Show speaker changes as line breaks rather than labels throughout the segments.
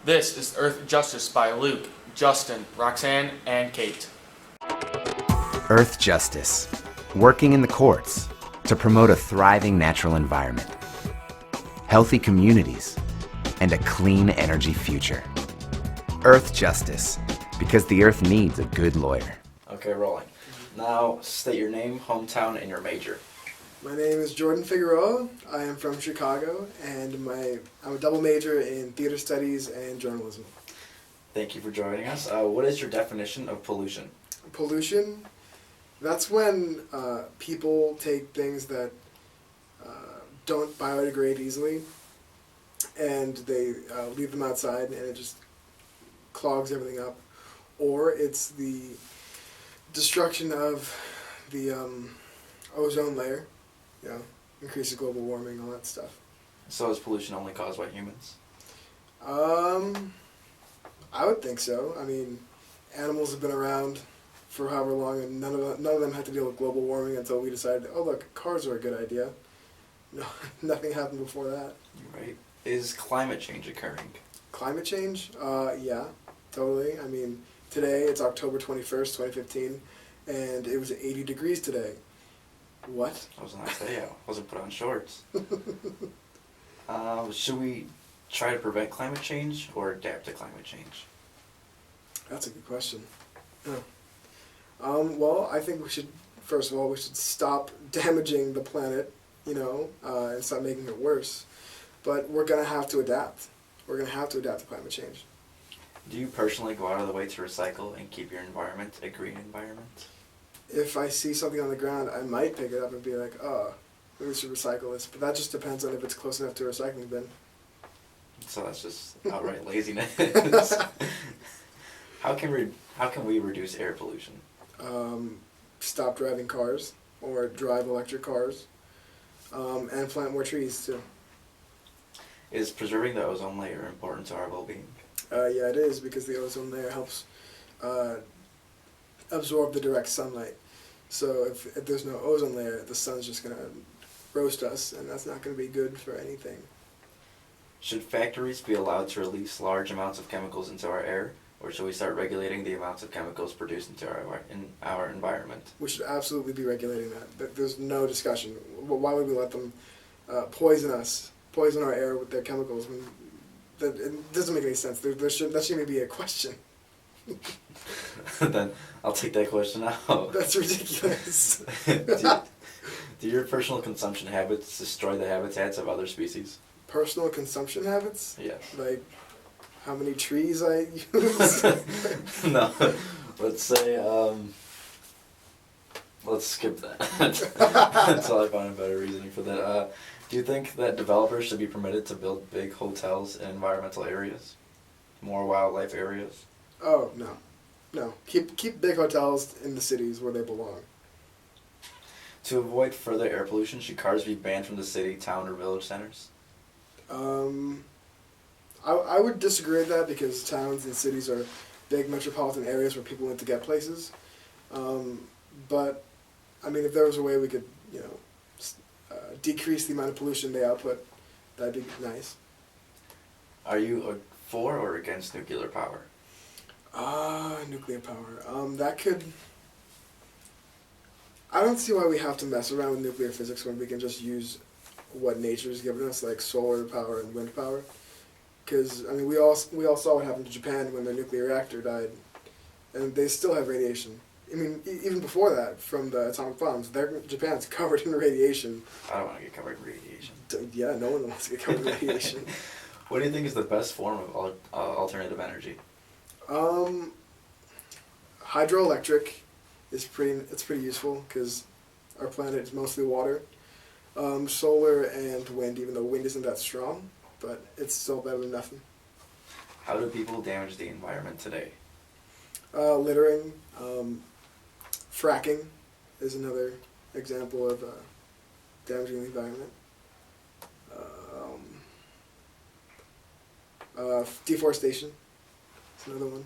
This is Earth Justice by Luke, Justin, Roxanne, and Kate.
Earth Justice, working in the courts to promote a thriving natural environment, healthy communities, and a clean energy future. Earth Justice, because the Earth needs a good lawyer.
Okay, rolling. Now, state your name, hometown, and your major.
My name is Jordan Figueroa. I am from Chicago, and I'm a double major in theater studies and journalism.
Thank you for joining us. What is your definition of pollution?
Pollution, that's when people take things that don't biodegrade easily, and they leave them outside, and it just clogs everything up. Or it's the destruction of the ozone layer, increases global warming, all that stuff.
So is pollution only caused by humans?
I would think so. I mean, animals have been around for however long, and none of them had to deal with global warming until we decided, oh look, cars are a good idea. No, nothing happened before that.
Right. Is climate change occurring?
Climate change? Yeah, totally. I mean, today it's October 21st, 2015, and it was 80 degrees today. What?
I was going to say, I wasn't put on shorts. Should we try to prevent climate change or adapt to climate change?
That's a good question. Yeah. Well, I think first of all, we should stop damaging the planet, and stop making it worse. But we're going to have to adapt. We're going to have to adapt to climate change.
Do you personally go out of the way to recycle and keep your environment a green environment?
If I see something on the ground, I might pick it up and be like, oh, maybe we should recycle this. But that just depends on if it's close enough to a recycling bin.
So that's just outright laziness. How can we reduce air pollution?
Stop driving cars or drive electric cars, and plant more trees too.
Is preserving the ozone layer important to our well-being?
Yeah, it is, because the ozone layer helps absorb the direct sunlight. So if there's no ozone layer, the sun's just going to roast us, and that's not going to be good for anything.
Should factories be allowed to release large amounts of chemicals into our air, or should we start regulating the amounts of chemicals produced into our environment?
We should absolutely be regulating that. There's no discussion. Why would we let them poison our air with their chemicals? It doesn't make any sense. That shouldn't even be a question.
Then I'll take that question out.
That's ridiculous.
Do your personal consumption habits destroy the habitats of other species?
Personal consumption habits?
Yeah.
Like how many trees I use?
No. Let's say, let's skip that. Until I find a better reasoning for that. Do you think that developers should be permitted to build big hotels in environmental areas? More wildlife areas?
Oh, no. No. Keep big hotels in the cities where they belong.
To avoid further air pollution, should cars be banned from the city, town, or village centers?
I would disagree with that, because towns and cities are big metropolitan areas where people need to get places. But, I mean, if there was a way we could, decrease the amount of pollution they output, that'd be nice.
Are you for or against nuclear power?
Nuclear power. That could... I don't see why we have to mess around with nuclear physics when we can just use what nature's given us, like solar power and wind power. Because, I mean, we all saw what happened to Japan when their nuclear reactor died, and they still have radiation. I mean, even before that, from the atomic bombs, Japan's covered in radiation.
I don't want to get covered in radiation.
Yeah, no one wants to get covered in radiation.
What do you think is the best form of alternative energy?
Hydroelectric is pretty useful, because our planet is mostly water. Solar and wind, even though wind isn't that strong, but it's still better than nothing.
How do people damage the environment today?
Littering. Fracking is another example of damaging the environment. Deforestation is another one.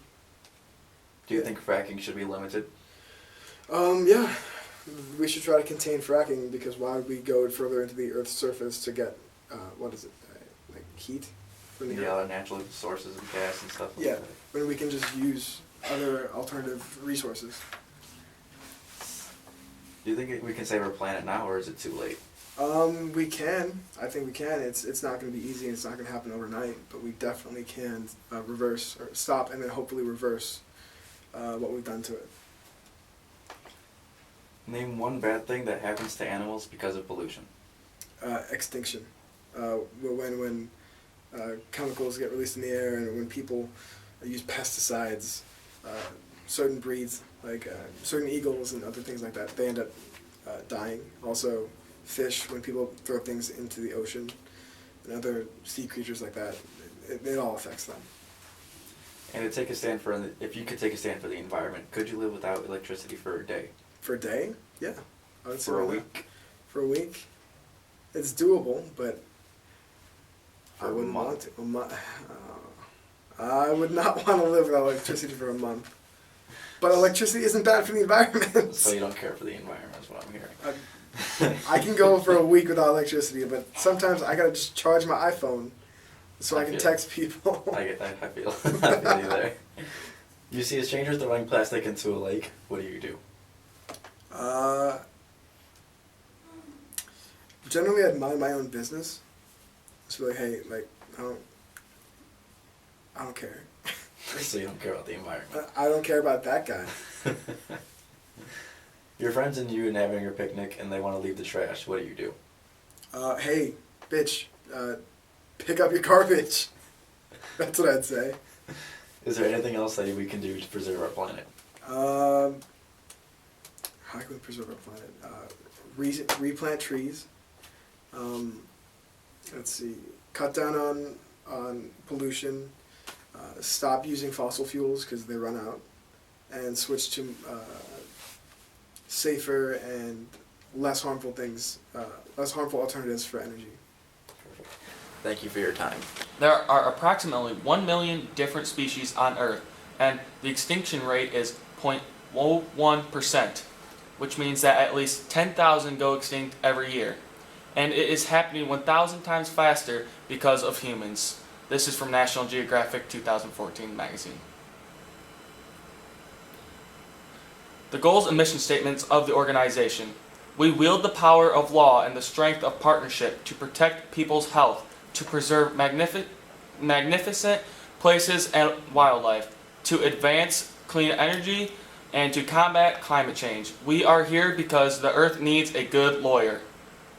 Do you think fracking should be limited?
Yeah. We should try to contain fracking, because why would we go further into the Earth's surface to get, like heat? from the
The
earth.
other natural sources of gas and stuff like
Yeah,
that.
when we can just use other alternative resources.
Do you think we can save our planet now, or is it too late?
We can. I think we can. It's not going to be easy. And it's not going to happen overnight, but we definitely can reverse or stop and then hopefully reverse what we've done to it.
Name one bad thing that happens to animals because of pollution.
Extinction. When chemicals get released in the air and when people use pesticides, certain breeds like certain eagles and other things like that, they end up dying. Also, fish, when people throw things into the ocean and other sea creatures like that, it all affects them.
And to take a stand for, if you could take a stand for the environment, could you live without electricity for a day?
For a day? Yeah. I would say
For a
why not.
week?
For a week? It's doable, but
For
I
a
wouldn't want
month?
to. I would not want to live without electricity for a month. But electricity isn't bad for the environment.
So you don't care for the environment, is what I'm hearing.
I can go for a week without electricity, but sometimes I gotta just charge my iPhone so I can
feel
text people.
I get that. I feel you there. You see a stranger throwing plastic into a lake. What do?
Generally, I'd mind my own business. Just be like, hey, like, I don't care.
So you don't care about the environment.
I don't care about that guy.
Your friends and you and having your picnic, and they want to leave the trash. What do?
Hey, bitch, pick up your garbage. That's what I'd say.
Is there anything else that we can do to preserve our planet?
How can we preserve our planet? Replant trees. Let's see. Cut down on pollution. Stop using fossil fuels because they run out, and switch to safer and less harmful things, less harmful alternatives for energy.
Perfect. Thank you for your time.
There are approximately 1 million different species on Earth, and the extinction rate is 0.01%, which means that at least 10,000 go extinct every year. And it is happening 1,000 times faster because of humans. This is from National Geographic 2014 magazine. The goals and mission statements of the organization. We wield the power of law and the strength of partnership to protect people's health, to preserve magnificent places and wildlife, to advance clean energy, and to combat climate change. We are here because the Earth needs a good lawyer.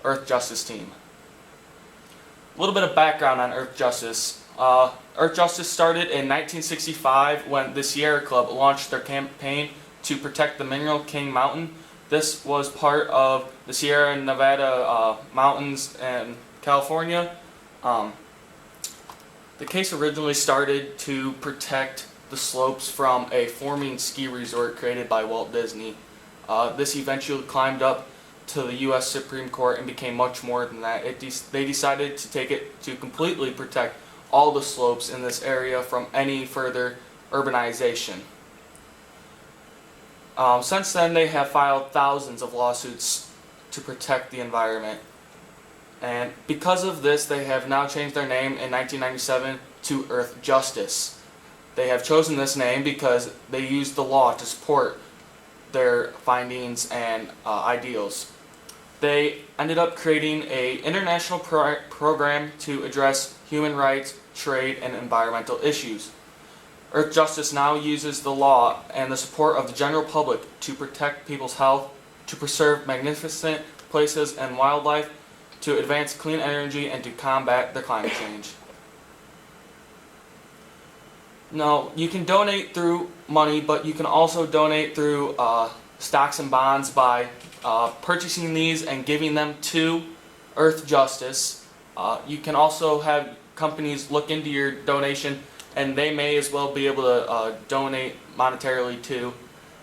Earth Justice Team. A little bit of background on Earth Justice. Earth Justice started in 1965 when the Sierra Club launched their campaign to protect the Mineral King Mountain. This was part of the Sierra Nevada mountains in California. The case originally started to protect the slopes from a forming ski resort created by Walt Disney. This eventually climbed up to the U.S. Supreme Court and became much more than that. They decided to take it to completely protect all the slopes in this area from any further urbanization. Since then, they have filed thousands of lawsuits to protect the environment. And because of this, they have now changed their name in 1997 to Earth Justice. They have chosen this name because they use the law to support their findings and ideals. They ended up creating an international program to address human rights, trade, and environmental issues. Earth Justice now uses the law and the support of the general public to protect people's health, to preserve magnificent places and wildlife, to advance clean energy, and to combat the climate change. Now, you can donate through money, but you can also donate through stocks and bonds by purchasing these and giving them to Earth Justice. You can also have companies look into your donation, and they may as well be able to donate monetarily too.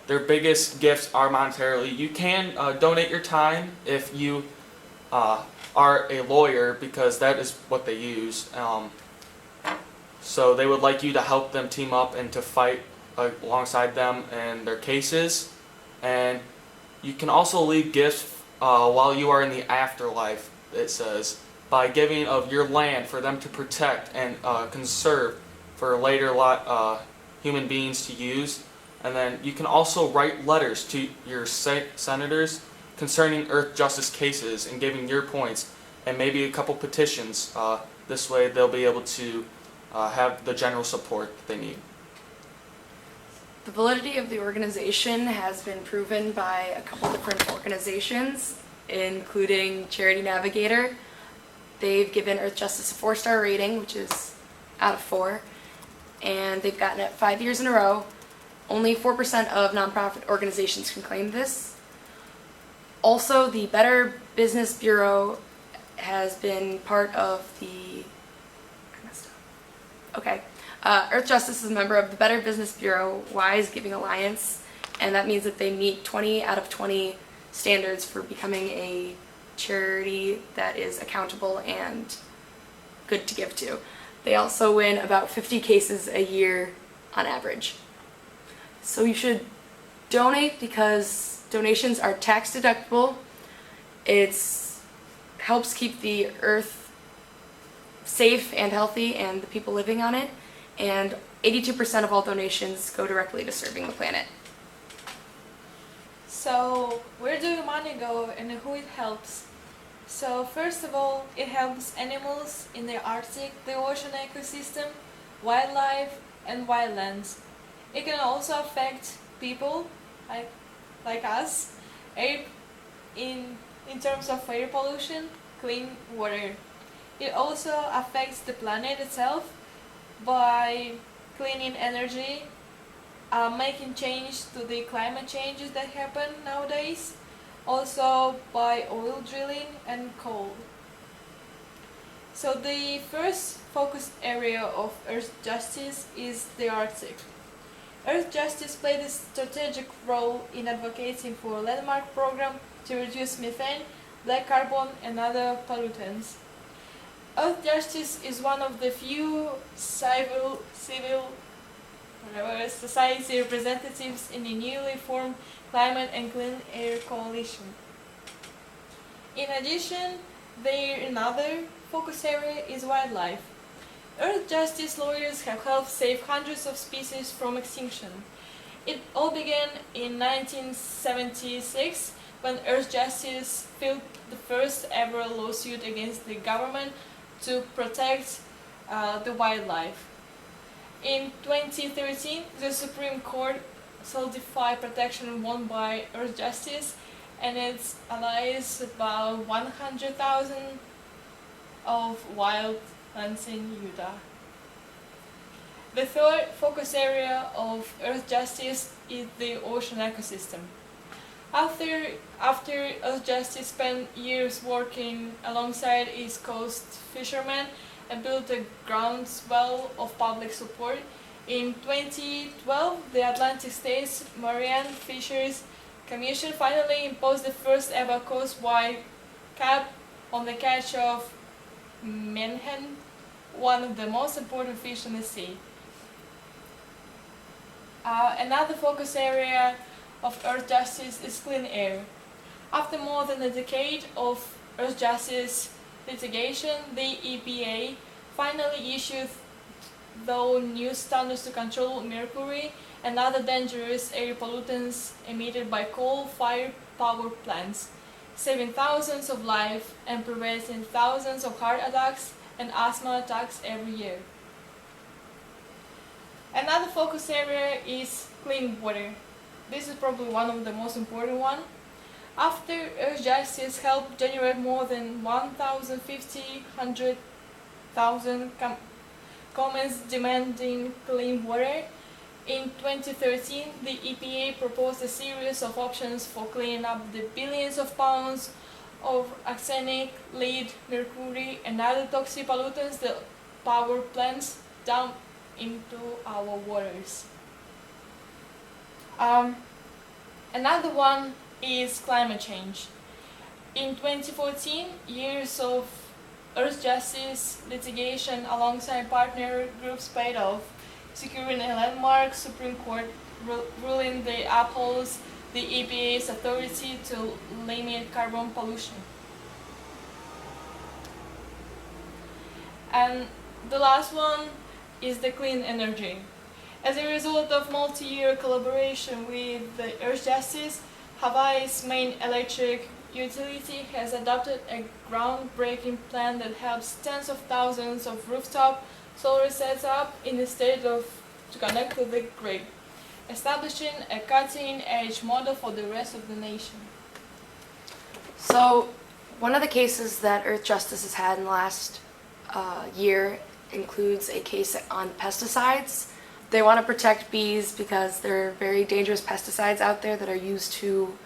Their biggest gifts are monetarily. You can donate your time if you are a lawyer, because that is what they use. So they would like you to help them team up and to fight alongside them in their cases. And you can also leave gifts while you are in the afterlife, it says. by giving of your land for them to protect and conserve for later human beings to use. And then you can also write letters to your senators concerning earth justice cases and giving your points, and maybe a couple petitions. This way they'll be able to have the general support that they need.
The validity of the organization has been proven by a couple different organizations, including Charity Navigator. They've given Earth Justice a 4-star rating, which is out of 4, and they've gotten it 5 years in a row. Only 4% of nonprofit organizations can claim this. Also, the Better Business Bureau has been part of the... Earth Justice is a member of the Better Business Bureau Wise Giving Alliance, and that means that they meet 20 out of 20 standards for becoming a charity that is accountable and good to give to. They also win about 50 cases a year on average. So you should donate because donations are tax deductible. It helps keep the earth safe and healthy and the people living on it, and 82% of all donations go directly to serving the planet.
So where do the money go and who it helps? So first of all, it helps animals in the Arctic, the ocean ecosystem, wildlife and wildlands. It can also affect people like us, in terms of air pollution, clean water. It also affects the planet itself by cleaning energy, making change to the climate changes that happen nowadays, also by oil drilling and coal. So the first focus area of Earth Justice is the Arctic. Earth Justice played a strategic role in advocating for a landmark program to reduce methane, black carbon and other pollutants. Earth Justice is one of the few civil society representatives in the newly formed Climate and Clean Air Coalition. In addition, their another focus area is wildlife. Earth Justice lawyers have helped save hundreds of species from extinction. It all began in 1976 when Earth Justice filed the first ever lawsuit against the government to protect the wildlife. In 2013, the Supreme Court solidified protection won by Earth Justice and its allies about 100,000 of wildlands in Utah. The third focus area of Earth Justice is the ocean ecosystem. After Earth Justice spent years working alongside East Coast fishermen and built a groundswell of public support, in 2012 the Atlantic States Marine Fisheries Commission finally imposed the first ever coast-wide cap on the catch of menhaden, one of the most important fish in the sea. Another focus area of Earth Justice is clean air. After more than a decade of Earth Justice litigation, the EPA finally issued new standards to control mercury and other dangerous air pollutants emitted by coal-fired power plants, saving thousands of lives and preventing thousands of heart attacks and asthma attacks every year. Another focus area is clean water. This is probably one of the most important ones. After Earth Justice helped generate more than 1,000 comments demanding clean water, in 2013 the EPA proposed a series of options for cleaning up the billions of pounds of arsenic, lead, mercury and other toxic pollutants that power plants dump into our waters. Another one is climate change. In 2014, years of Earth Justice litigation alongside partner groups paid off, securing a landmark Supreme Court ruling that upholds the EPA's authority to limit carbon pollution. And the last one is the clean energy. As a result of multi-year collaboration with the Earth Justice, Hawaii's main electric utility has adopted a groundbreaking plan that helps tens of thousands of rooftop solar setups in the state to connect to the grid, establishing a cutting-edge model for the rest of the nation.
So, one of the cases that Earth Justice has had in the last year includes a case on pesticides. They want to protect bees because there are very dangerous pesticides out there that are used to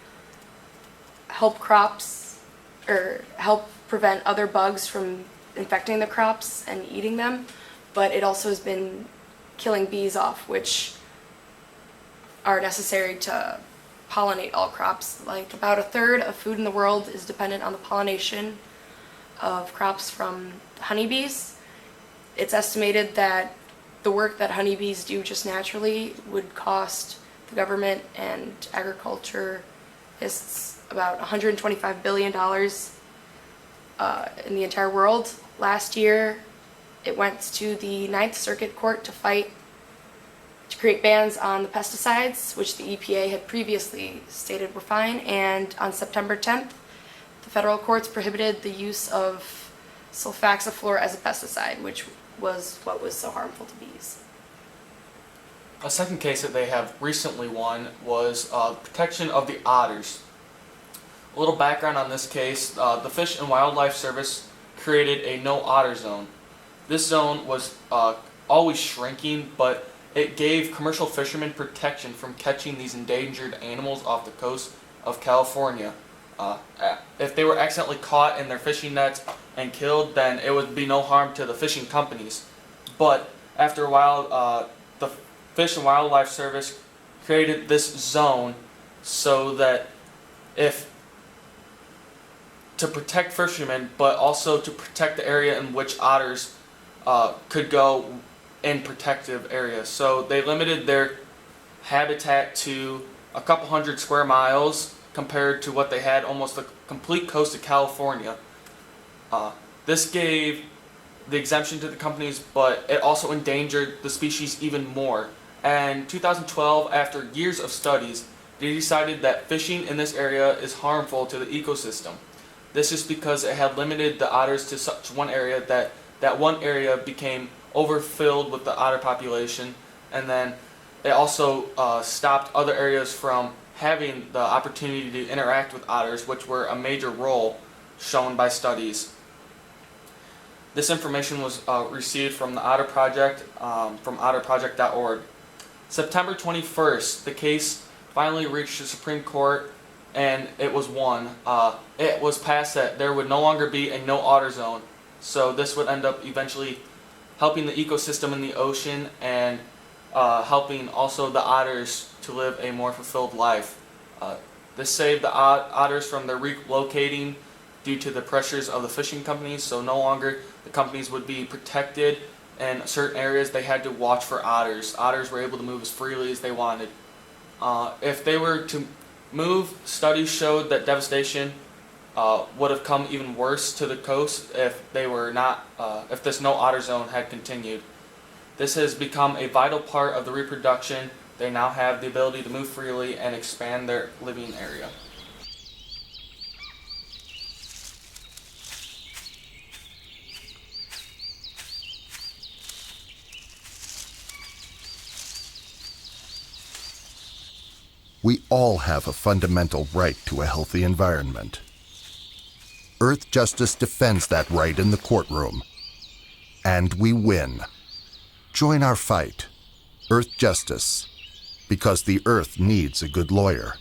help crops or help prevent other bugs from infecting the crops and eating them, but it also has been killing bees off, which are necessary to pollinate all crops. Like about a third of food in the world is dependent on the pollination of crops from honeybees. It's estimated that the work that honeybees do just naturally would cost the government and agriculturists about $125 billion in the entire world. Last year, it went to the Ninth Circuit Court to create bans on the pesticides, which the EPA had previously stated were fine, and on September 10th, the federal courts prohibited the use of sulfaxaflor as a pesticide, which was what was so harmful to bees.
A second case that they have recently won was protection of the otters. A little background on this case, the Fish and Wildlife Service created a no otter zone. This zone was always shrinking, but it gave commercial fishermen protection from catching these endangered animals off the coast of California. If they were accidentally caught in their fishing nets and killed, then it would be no harm to the fishing companies. But after a while, the Fish and Wildlife Service created this zone so that to protect fishermen, but also to protect the area in which otters could go in protective areas. So they limited their habitat to a couple hundred square miles compared to what they had almost the complete coast of California. This gave the exemption to the companies, but it also endangered the species even more. And 2012, after years of studies, they decided that fishing in this area is harmful to the ecosystem. This is because it had limited the otters to such one area that one area became overfilled with the otter population, and then it also stopped other areas from having the opportunity to interact with otters, which were a major role shown by studies. This information was received from the Otter Project, from otterproject.org. September 21st, the case finally reached the Supreme Court, and it was won. It was passed that there would no longer be a no otter zone, so this would end up eventually helping the ecosystem in the ocean and helping also the otters to live a more fulfilled life. This saved the otters from their relocating due to the pressures of the fishing companies, so no longer the companies would be protected in certain areas. They had to watch for otters. Otters were able to move as freely as they wanted. If they were to move, studies showed that devastation would have come even worse to the coast if they were not, if this no otter zone had continued. This has become a vital part of the reproduction. They now have the ability to move freely and expand their living area.
We all have a fundamental right to a healthy environment. Earth Justice defends that right in the courtroom. And we win. Join our fight, Earth Justice, because the Earth needs a good lawyer.